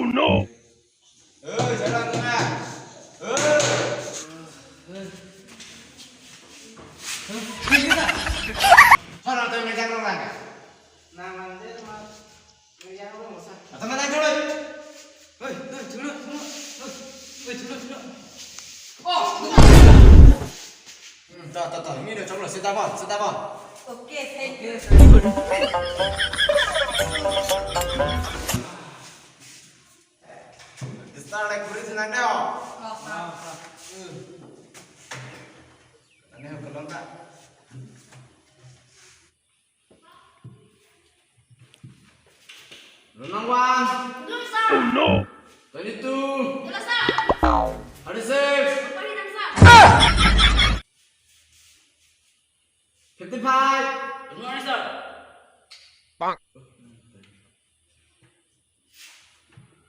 Oh no. Jalan tengah. Orang tuh meja orang kan? Nama dia mas, meja orang mas. Teman aja dulu. Dulu. Oh, Tuh, ini udah coba sit down. oke, thank you. Start like beri senang deh. Ini belum tak? Renang Wan. Oh no. 22. Jelas, Sir. 36. Apa hitam, Sir? 55. Good morning, sir. Bang.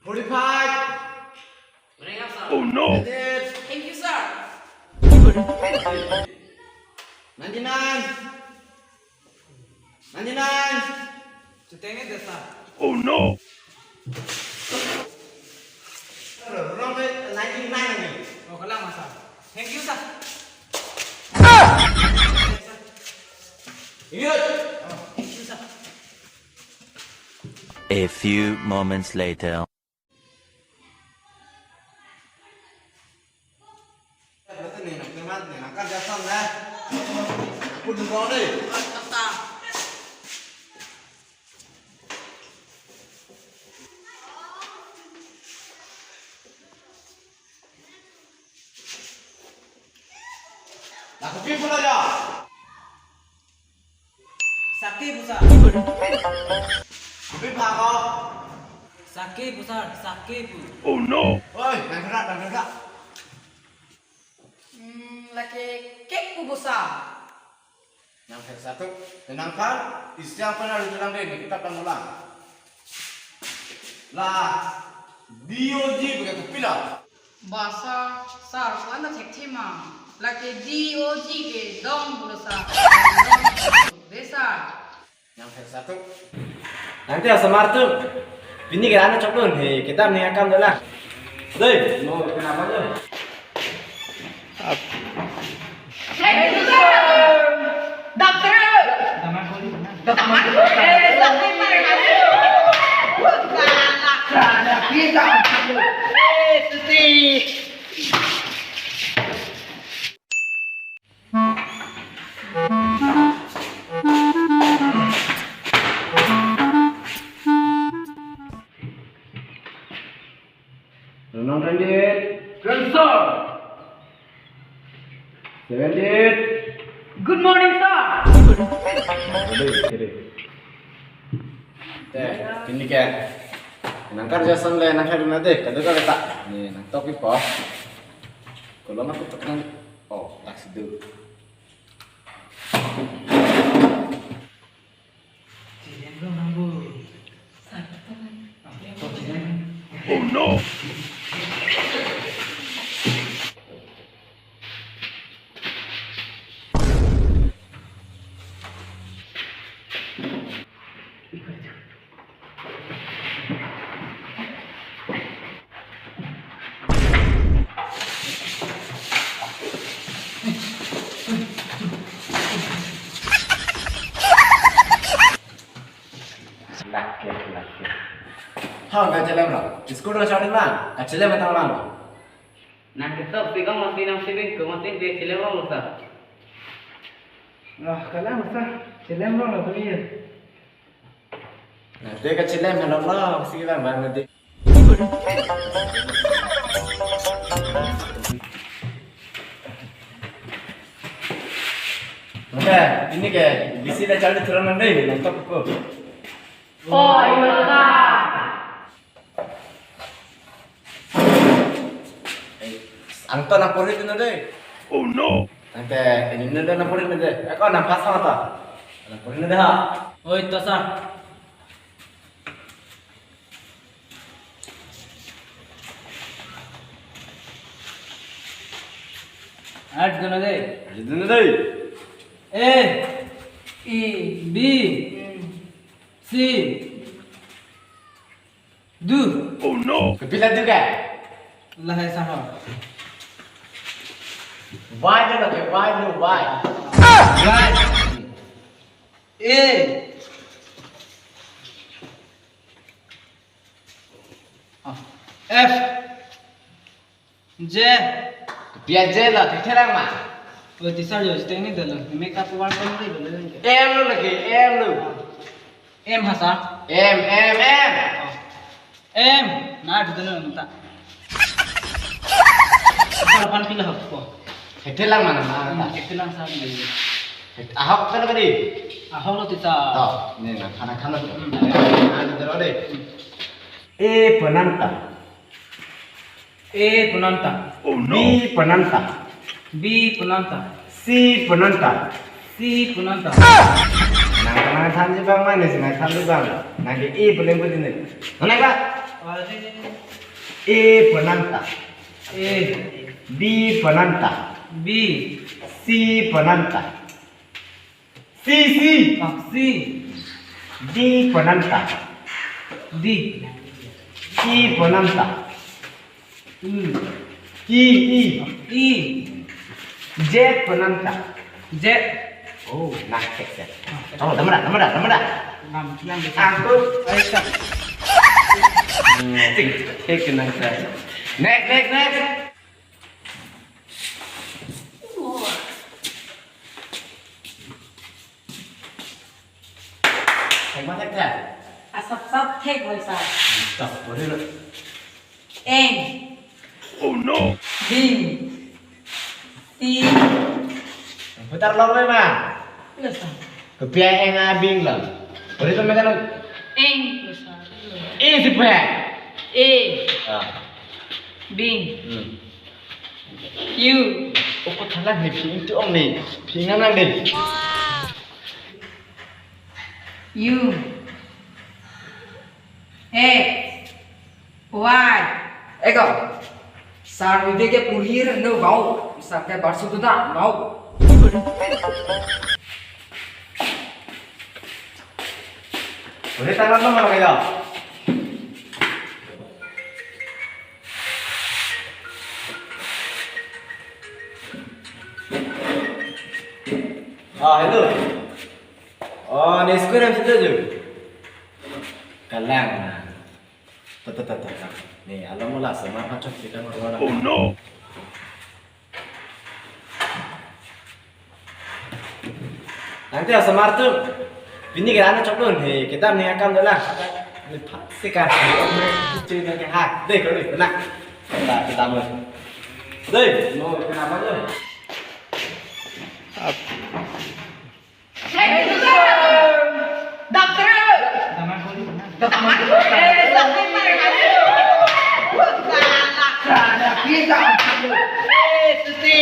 45. Morning, sir. Oh no. 88. Thank you, sir. 99. Cutengnya deh, sir. Oh no. Renang deh 99 lagi. Oh, kalah mas, sir. Thank you, sir. Ingat. Thank you, sir. A few moments later. Betul nih, nak kerja sana. Aku dulu deh. Sir. Aku pergi pula aja. Sakit, bu, sir. Pergi kau. Sakit, bu, sir. Sakit, bu. Oh no. Woi, dan gerak. Laki kek ku besar. Yang satu, tenangkan. Istilah pernah lu bilang deh, kita akan ulang. Lah, DOG begitu pilih. Bahasa sar wanda cekcima. Laki DOG ke dong besar. Besar. Yang satu. Nanti ya semar tuh. Ini kita coba nih, kita mengingatkan dulu lah. Doi, mau kenapa tuh? Dokter. Taman poli, benar. Taman. Sakit mari mari. Salah kita. Suti. Renang Rendit. Transfer. 78. Good morning, sir. Kiri. Kini kan. Nangkar jasan le nangkar di mana deh? Kado kau letak. Nih, nang topi po. Kalau aku tekan. Oh, taksi dulu. Cilem belum, Rambu. Oh no. Laki. Hah, nggak celem loh. Diskur udah cari mana? Nggak celem atau mana? Nah, kita pegang masih nang sibing, masih dia cilem belum, sir. Ah, kalah, sir. Cilem belum lah, tuh ya. Nah, dia ke celem kalau lah, mesti kita mana deh. Oke, ini kayak di sini cari turunan deh, nonton aku. Oh, iya, sir. Anton naporin itu deh. Oh no. Nanti ini udah naporin deh. Aku nampak sama tak? Naporin deh ha. Oh, itu, sir. Add dono deh. Itu deh. A, E, B, C, D, Du. Oh no! Kepilah tu kan? Lahai sama. Why tu nak? Why tu? Why? Right. A. F. J. Kepilah je lah. Kepilah mak. Oh, tisar jo. Stay ni dah lah. Make up one time ni boleh ni. M lu lagi. M lu. M hasa. M. M. Nah, itu dah nak. Apa pilih apa? Kepilah mana mana? Kepilang sah ni. Ahok kan tadi? Ahok lo tita. Tahu. Ni nak kanak tu. Ada terus deh. A penantang. A penanta. Oh B no! penantang. B penanta. C penantang. C penanta. Nah, than je bang mana sih? Nah, than je bang. Nah, ke A paling penting ni. Mana pak? A penantang. A. B penantang. B. C penantang. C. C. D penantang. D. E penantang. E. E. Z penantang. Z. Oh, nah, cek. Oh, nama dah. Nam yang Aku. Aisyah. Cek kenang saya. Next. Thầy có thích thế? Sắp thích rồi sao? Tập vào đây rồi. Em Oh no! Bình Si Phải tao lâu đấy mà. là sao? Cái bia em à bing là. Ở đây tôi mới nói. Em là sao? E thì bia. E À. Bình Ừ. You Ô có thằng này phím chỗ ông này. Phím ngang đi. U X Y Eka. Sar video ke pulir no mau. Sar ke barsu tu tak mau. Ở đây tao lắm mà cái đó. Hello. Ni sekolah yang cerita je. Kalang. Tak. Ni alam mula sama macam kita orang. Oh no! Nanti sama tu. Bini kerana cakap ni kita ni akan dah lah. Ni sekarang ni cuci nak hak. Deh kalau ni nak. Kita mau. Deh, mau kenapa tu? Dokter Taman boleh. Taman Dokter mari hasil Ada kita. Suti